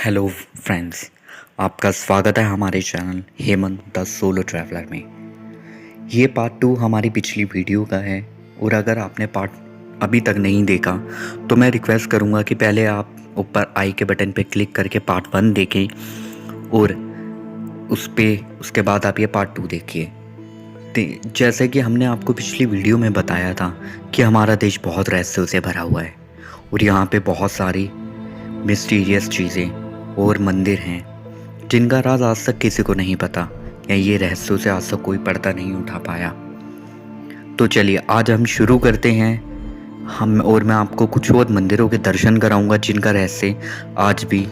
Hello friends, आपका स्वागत है हमारे channel Hemant the solo traveller में। ये पार्ट 2 हमारी पिछली वीडियो का है और अगर आपने पार्ट अभी तक नहीं देखा तो मैं रिक्वेस्ट करूँगा कि पहले आप ऊपर आई के बटन पे क्लिक करके पार्ट 1 देखें और उसके बाद आप ये पार्ट 2 देखिए। जैसे कि हमने आपको पिछली वीडियो में बताया था कि हमारा देश बहुत रहस्यों से भरा हुआ है और यहाँ पे बहुत सारी मिस्टीरियस चीज़ें और मंदिर हैं जिनका राज आज तक किसी को नहीं पता या ये रहस्यों से आज तक कोई पर्दा नहीं उठा पाया। तो चलिए आज हम शुरू करते हैं। मैं आपको कुछ और मंदिरों के दर्शन कराऊंगा जिनका रहस्य आज भी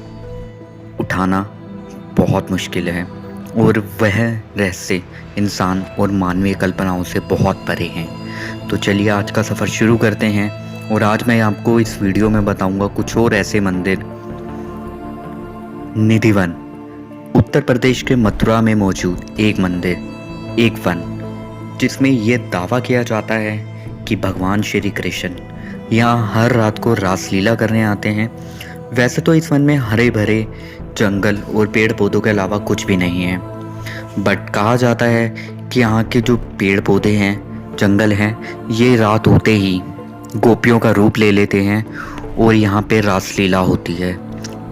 उठाना बहुत मुश्किल है और वह रहस्य इंसान और मानवीय कल्पनाओं से बहुत परे हैं। तो चलिए आज का सफ़र शुरू करते हैं और आज मैं आपको इस वीडियो में बताऊंगा कुछ और ऐसे मंदिर। निधिवन, उत्तर प्रदेश के मथुरा में मौजूद एक मंदिर, एक वन जिसमें यह दावा किया जाता है कि भगवान श्री कृष्ण यहाँ हर रात को रासलीला करने आते हैं। वैसे तो इस वन में हरे भरे जंगल और पेड़ पौधों के अलावा कुछ भी नहीं है, बट कहा जाता है कि यहाँ के जो पेड़ पौधे हैं, जंगल हैं, ये रात होते ही गोपियों का रूप ले लेते हैं और यहाँ पे रासलीला होती है।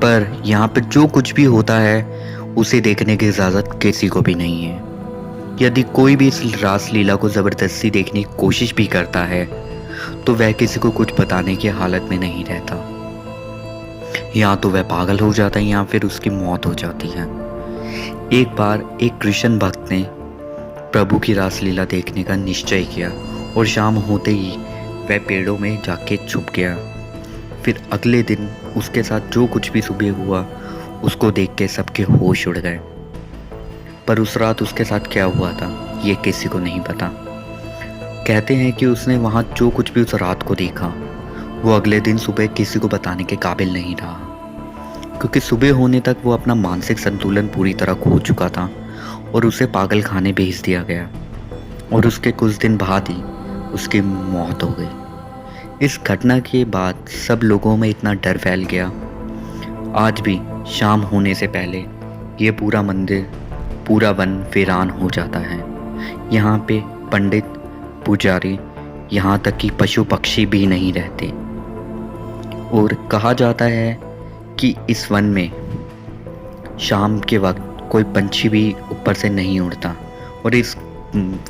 पर यहाँ पे जो कुछ भी होता है उसे देखने की इजाज़त किसी को भी नहीं है। यदि कोई भी इस रासलीला को ज़बरदस्ती देखने की कोशिश भी करता है तो वह किसी को कुछ बताने की हालत में नहीं रहता। या तो वह पागल हो जाता है या फिर उसकी मौत हो जाती है। एक बार एक कृष्ण भक्त ने प्रभु की रासलीला देखने का निश्चय किया और शाम होते ही वह पेड़ों में जाके छुप गया। फिर अगले दिन उसके साथ जो कुछ भी सुबह हुआ उसको देख के सबके होश उड़ गए। पर उस रात उसके साथ क्या हुआ था ये किसी को नहीं पता। कहते हैं कि उसने वहाँ जो कुछ भी उस रात को देखा वो अगले दिन सुबह किसी को बताने के काबिल नहीं रहा, क्योंकि सुबह होने तक वो अपना मानसिक संतुलन पूरी तरह खो चुका था और उसे पागल खाने भेज दिया गया और उसके कुछ दिन बाद ही उसकी मौत हो गई। इस घटना के बाद सब लोगों में इतना डर फैल गया। आज भी शाम होने से पहले ये पूरा मंदिर, पूरा वन वीरान हो जाता है। यहाँ पे पंडित, पुजारी, यहाँ तक कि पशु पक्षी भी नहीं रहते और कहा जाता है कि इस वन में शाम के वक्त कोई पंछी भी ऊपर से नहीं उड़ता और इस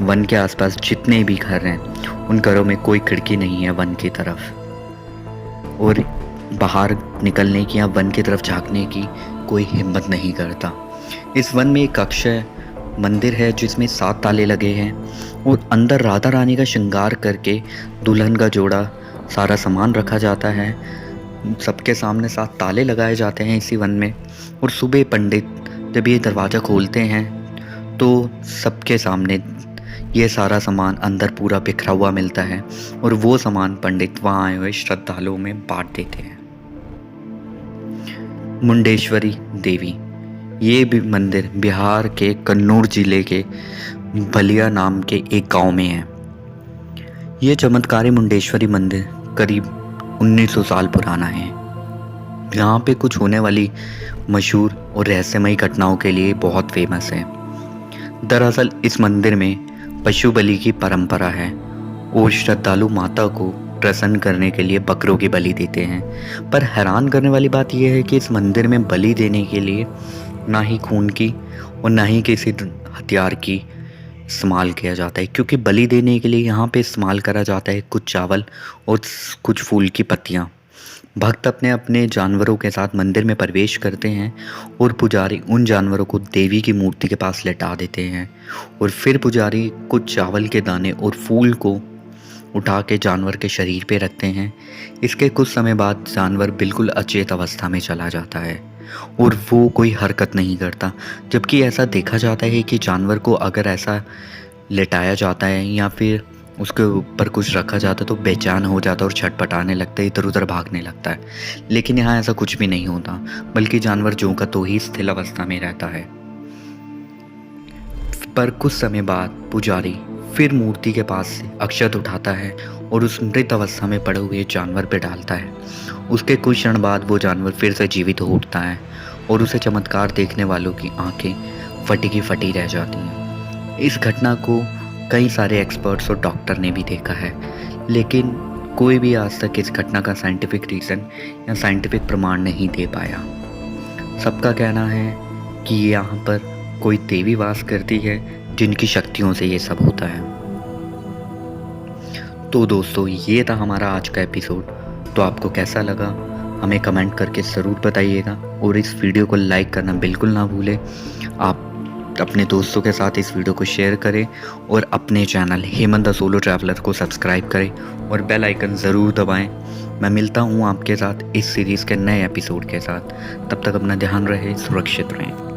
वन के आसपास जितने भी घर हैं उन घरों में कोई खिड़की नहीं है वन की तरफ और बाहर निकलने की या वन की तरफ झांकने की कोई हिम्मत नहीं करता। इस वन में एक अक्षय मंदिर है जिसमें 7 ताले लगे हैं और अंदर राधा रानी का श्रृंगार करके दुल्हन का जोड़ा सारा सामान रखा जाता है। सबके सामने 7 ताले लगाए जाते हैं इसी वन में और सुबह पंडित जब ये दरवाज़ा खोलते हैं तो सबके सामने ये सारा सामान अंदर पूरा बिखरा हुआ मिलता है और वो सामान पंडित वहाँ आए हुए श्रद्धालुओं में बांट देते हैं। मुंडेश्वरी देवी, ये भी मंदिर बिहार के कन्नौज जिले के बलिया नाम के एक गांव में है। ये चमत्कारी मुंडेश्वरी मंदिर करीब 1900 साल पुराना है। यहाँ पे कुछ होने वाली मशहूर और रहस्यमयी घटनाओं के लिए बहुत फेमस है। दरअसल इस मंदिर में पशु बलि की परंपरा है और श्रद्धालु माता को प्रसन्न करने के लिए बकरों की बलि देते हैं। पर हैरान करने वाली बात यह है कि इस मंदिर में बलि देने के लिए ना ही खून की और ना ही किसी हथियार की इस्तेमाल किया जाता है, क्योंकि बलि देने के लिए यहाँ पे इस्तेमाल करा जाता है कुछ चावल और कुछ फूल की पत्तियाँ। भक्त अपने अपने जानवरों के साथ मंदिर में प्रवेश करते हैं और पुजारी उन जानवरों को देवी की मूर्ति के पास लेटा देते हैं और फिर पुजारी कुछ चावल के दाने और फूल को उठा के जानवर के शरीर पे रखते हैं। इसके कुछ समय बाद जानवर बिल्कुल अचेत अवस्था में चला जाता है और वो कोई हरकत नहीं करता, जबकि ऐसा देखा जाता है कि जानवर को अगर ऐसा लेटाया जाता है या फिर उसके ऊपर कुछ रखा जाता तो बेचैन हो जाता और छटपटाने लगता है, इधर उधर भागने लगता है। लेकिन यहाँ ऐसा कुछ भी नहीं होता, बल्कि जानवर जो का तो ही स्थिर अवस्था में रहता है। पर कुछ समय बाद पुजारी फिर मूर्ति के पास से अक्षत उठाता है और उस मृत अवस्था में पड़े हुए जानवर पर डालता है। उसके कुछ क्षण बाद वो जानवर फिर से जीवित हो उठता है और उसे चमत्कार देखने वालों की आंखें फटी की फटी रह जाती हैं। इस घटना को कई सारे एक्सपर्ट्स और डॉक्टर ने भी देखा है, लेकिन कोई भी आज तक इस घटना का साइंटिफिक रीज़न या साइंटिफिक प्रमाण नहीं दे पाया। सबका कहना है कि यहाँ पर कोई देवी वास करती है जिनकी शक्तियों से ये सब होता है। तो दोस्तों, ये था हमारा आज का एपिसोड। तो आपको कैसा लगा हमें कमेंट करके ज़रूर बताइएगा, और इस वीडियो को लाइक करना बिल्कुल ना भूलें। आप अपने दोस्तों के साथ इस वीडियो को शेयर करें और अपने channel Hemant the solo traveller को सब्सक्राइब करें और बेल आइकन ज़रूर दबाएं। मैं मिलता हूँ आपके साथ इस सीरीज़ के नए एपिसोड के साथ। तब तक अपना ध्यान रहे, सुरक्षित रहें।